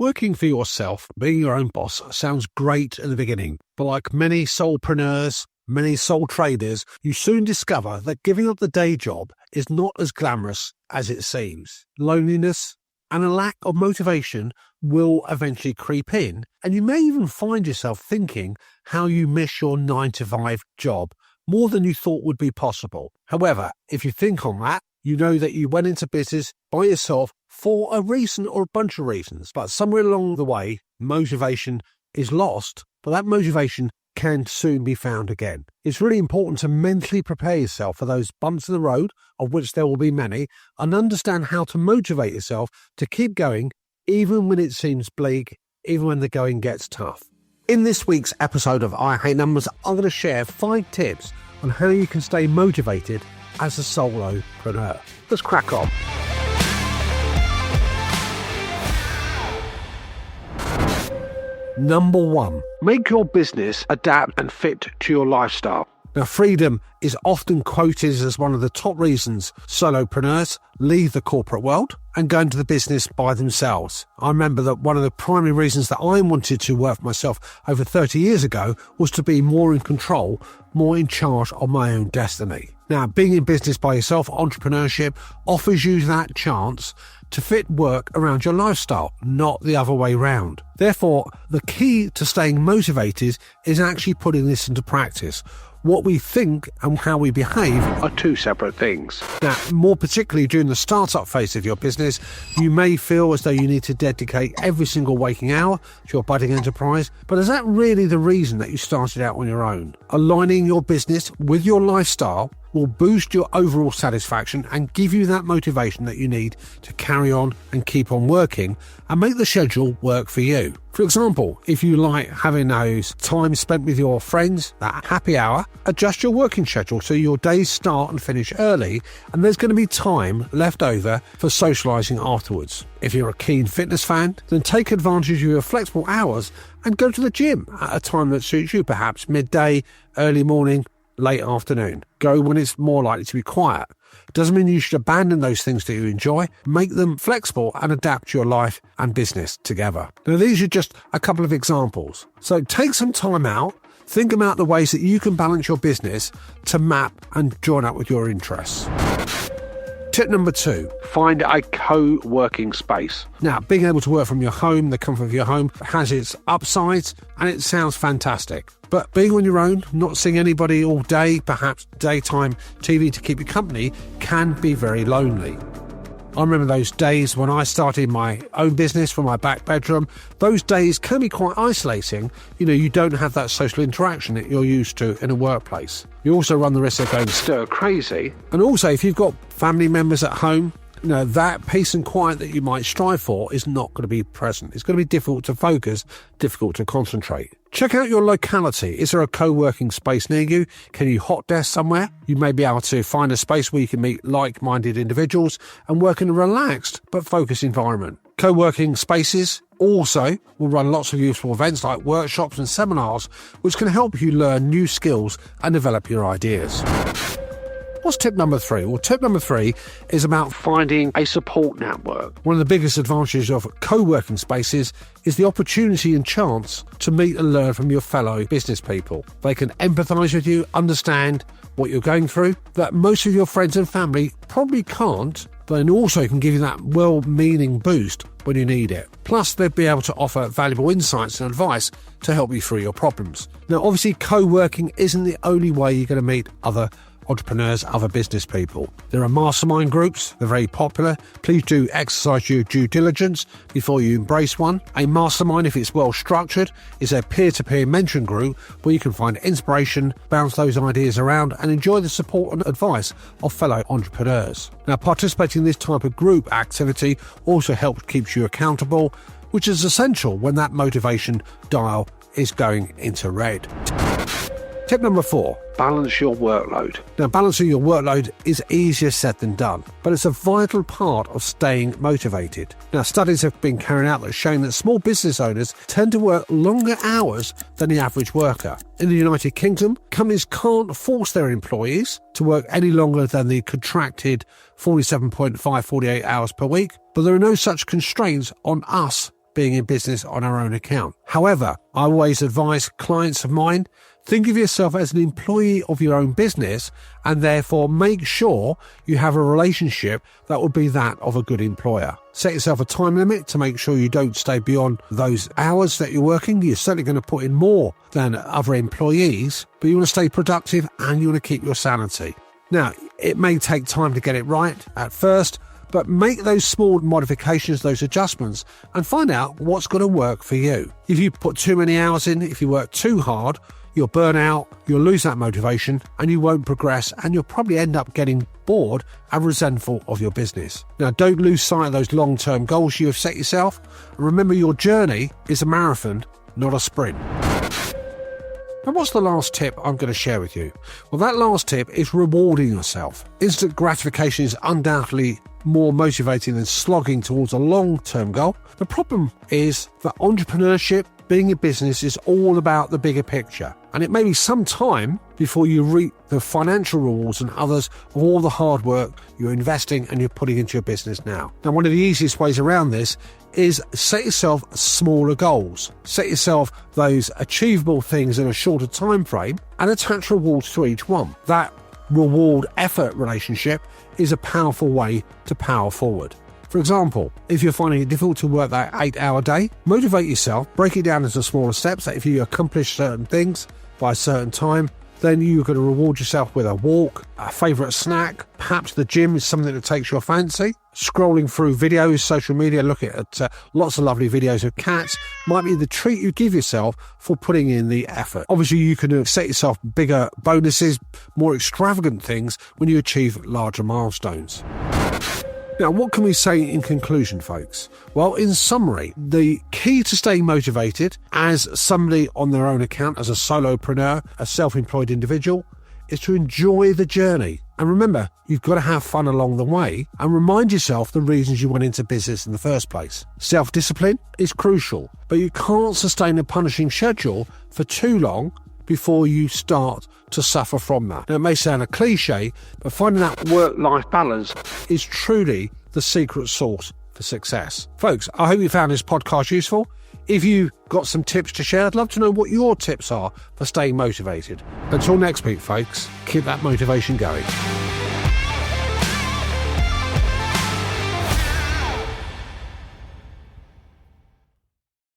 Working for yourself, being your own boss, sounds great at the beginning, but like many solopreneurs, many sole traders, you soon discover that giving up the day job is not as glamorous as it seems. Loneliness and a lack of motivation will eventually creep in, and you may even find yourself thinking how you miss your 9-to-5 job more than you thought would be possible. However, if you think on that, you know that you went into business by yourself for a reason or a bunch of reasons, but somewhere along the way, motivation is lost, but that motivation can soon be found again. It's really important to mentally prepare yourself for those bumps in the road, of which there will be many, and understand how to motivate yourself to keep going even when it seems bleak, even when the going gets tough. In this week's episode of I Hate Numbers, I'm going to share 5 tips on how you can stay motivated as a solopreneur. Let's crack on. Number 1, make your business adapt and fit to your lifestyle. Now, freedom is often quoted as one of the top reasons solopreneurs leave the corporate world and go into the business by themselves. I remember that one of the primary reasons that I wanted to work for myself over 30 years ago was to be more in control, more in charge of my own destiny. Now, being in business by yourself, entrepreneurship, offers you that chance to fit work around your lifestyle, not the other way round. Therefore, the key to staying motivated is actually putting this into practice. What we think and how we behave are 2 separate things. Now, more particularly during the startup phase of your business, you may feel as though you need to dedicate every single waking hour to your budding enterprise, but is that really the reason that you started out on your own? Aligning your business with your lifestyle will boost your overall satisfaction and give you that motivation that you need to carry on and keep on working and make the schedule work for you. For example, if you like having those time spent with your friends, that happy hour, adjust your working schedule so your days start and finish early and there's going to be time left over for socialising afterwards. If you're a keen fitness fan, then take advantage of your flexible hours and go to the gym at a time that suits you, perhaps midday, early morning, late afternoon. Go when it's more likely to be quiet. It doesn't mean you should abandon those things that you enjoy. Make them flexible and adapt to your life and business together. Now, these are just a couple of examples. So take some time out. Think about the ways that you can balance your business to map and join up with your interests. Tip number 2, find a co-working space. Now, being able to work from your home, the comfort of your home, has its upsides and it sounds fantastic. But being on your own, not seeing anybody all day, perhaps daytime TV to keep you company, can be very lonely. I remember those days when I started my own business from my back bedroom. Those days can be quite isolating. You don't have that social interaction that you're used to in a workplace. You also run the risk of going stir crazy. And also, if you've got family members at home, that peace and quiet that you might strive for is not going to be present. It's going to be difficult to focus, difficult to concentrate. Check out your locality. Is there a co-working space near you? Can you hot desk somewhere? You may be able to find a space where you can meet like-minded individuals and work in a relaxed but focused environment. Co-working spaces also will run lots of useful events like workshops and seminars, which can help you learn new skills and develop your ideas. What's tip number 3? Well, tip number 3 is about finding a support network. One of the biggest advantages of co-working spaces is the opportunity and chance to meet and learn from your fellow business people. They can empathise with you, understand what you're going through, that most of your friends and family probably can't, but then also can give you that well-meaning boost when you need it. Plus, they'll be able to offer valuable insights and advice to help you through your problems. Now, obviously, co-working isn't the only way you're going to meet other entrepreneurs, other business people. There are mastermind groups. They're very popular. Please do exercise your due diligence before you embrace one. A mastermind, if it's well structured, is a peer-to-peer mentoring group where you can find inspiration, bounce those ideas around and enjoy the support and advice of fellow entrepreneurs. Now, participating in this type of group activity also helps keep you accountable, which is essential when that motivation dial is going into red. Tip number 4, balance your workload. Now, balancing your workload is easier said than done, but it's a vital part of staying motivated. Now, studies have been carried out that showing that small business owners tend to work longer hours than the average worker. In the United Kingdom, companies can't force their employees to work any longer than the contracted 47.5, 48 hours per week, but there are no such constraints on us being in business on our own account. However, I always advise clients of mine, think of yourself as an employee of your own business and therefore make sure you have a relationship that will be that of a good employer. Set yourself a time limit to make sure you don't stay beyond those hours that you're working. You're certainly going to put in more than other employees, but you want to stay productive and you want to keep your sanity. Now, it may take time to get it right at first, but make those small modifications, those adjustments, and find out what's going to work for you. If you put too many hours in, if you work too hard, you'll burn out, you'll lose that motivation, and you won't progress, and you'll probably end up getting bored and resentful of your business. Now, don't lose sight of those long-term goals you have set yourself, and remember your journey is a marathon, not a sprint. And what's the last tip I'm going to share with you? Well, that last tip is rewarding yourself. Instant gratification is undoubtedly more motivating than slogging towards a long-term goal. The problem is that entrepreneurship, being in business, is all about the bigger picture. And it may be some time before you reap the financial rewards and others of all the hard work you're investing and you're putting into your business now. Now, one of the easiest ways around this is set yourself smaller goals. Set yourself those achievable things in a shorter time frame and attach rewards to each one. That reward-effort relationship is a powerful way to power forward. For example, if you're finding it difficult to work that 8-hour day, motivate yourself, break it down into smaller steps. That if you accomplish certain things by a certain time, then you're going to reward yourself with a walk, a favourite snack, perhaps the gym is something that takes your fancy. Scrolling through videos, social media, looking at lots of lovely videos of cats might be the treat you give yourself for putting in the effort. Obviously, you can set yourself bigger bonuses, more extravagant things when you achieve larger milestones. Now, what can we say in conclusion, folks? Well, in summary, the key to staying motivated as somebody on their own account, as a solopreneur, a self-employed individual, is to enjoy the journey. And remember, you've got to have fun along the way and remind yourself the reasons you went into business in the first place. Self-discipline is crucial, but you can't sustain a punishing schedule for too long before you start to suffer from that. Now, it may sound a cliche, but finding that work-life balance is truly the secret sauce for success. Folks, I hope you found this podcast useful. If you got some tips to share, I'd love to know what your tips are for staying motivated. Until next week, folks, keep that motivation going.